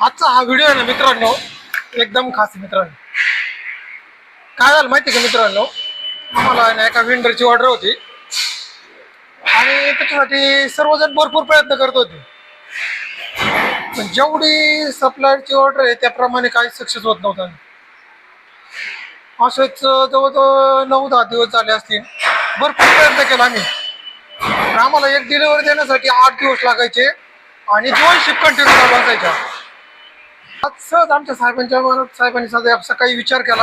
आजचा हा व्हिडिओ आहे ना मित्रांनो, एकदम खास मित्रांनो. काय झालं माहिती का मित्रांनो, आम्हाला ना एका वेंडरची ऑर्डर होती आणि त्याच्यासाठी सर्वजण भरपूर प्रयत्न करत होते. पण जेवढी सप्लायरची ऑर्डर आहे त्याप्रमाणे काही सक्सेस होत नव्हतं. असेच जवळजवळ 9-10 दिवस झाले असतील. भरपूर प्रयत्न केला आम्ही. पण आम्हाला एक डिलिव्हरी देण्यासाठी 8 दिवस लागायचे आणि 2 शिफ्ट कंटिन्यू चालू असायच्या. आज सहज आमच्या साहेबांच्या मनात साहेबांनी सकाळी विचार केला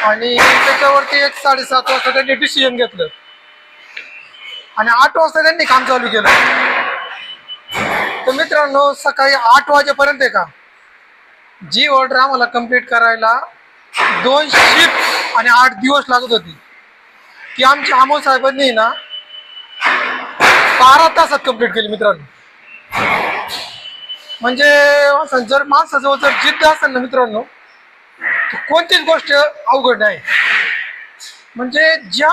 आणि त्याच्यावरती 1-7:30 वाजता त्यांनी डिसिजन घेतलं आणि 8 वाजता त्यांनी काम चालू केलं. तर मित्रांनो, सकाळी 8 वाजेपर्यंत आहे का, जी ऑर्डर आम्हाला कंप्लीट करायला 2 शिफ्ट आणि 8 दिवस लागत होती, ती आमच्या अमोल साहेबांनी ना 12 तासात कंप्लीट केली मित्रांनो. म्हणजे जर माणसाजवळ जर जिद्द असेल ना मित्रांनो, तर कोणतीच गोष्ट अवघड नाही. म्हणजे ज्या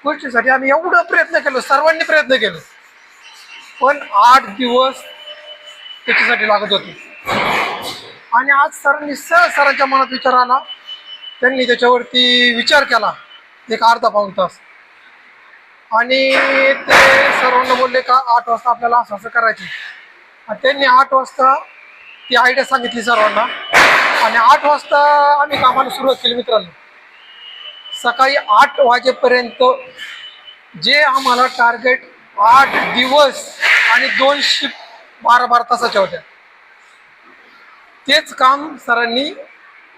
गोष्टीसाठी आम्ही एवढं प्रयत्न केलो, सर्वांनी प्रयत्न केलो, पण 8 दिवस त्याच्यासाठी लागत होते. आणि आज सरांच्या मनात विचार आला, त्यांनी त्याच्यावरती विचार केला एक अर्धा-पाऊण तास आणि ते सर्वांना बोलले का 8 वाजता आपल्याला असं असं करायचं. आणि त्यांनी 8 वाजता ती आयडिया सांगितली सर्वांना आणि 8 वाजता आम्ही कामाला सुरुवात केली मित्रांनो. सकाळी 8 वाजेपर्यंत जे आम्हाला टार्गेट 8 दिवस आणि 2 शिफ्ट 12-12 तासाच्या होत्या, तेच काम सरांनी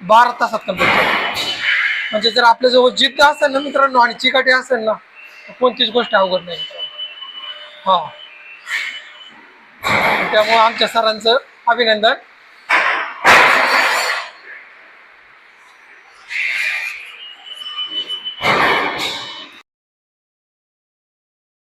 12 तासात कंप्लीट केलं. म्हणजे जर आपल्याजवळ जिद्द असेल ना मित्रांनो आणि चिकाटी असेल ना, तर कोणतीच गोष्ट अवघड नाही मित्रांनो. हां, त्यामुळे आमच्या सरांचं अभिनंदन.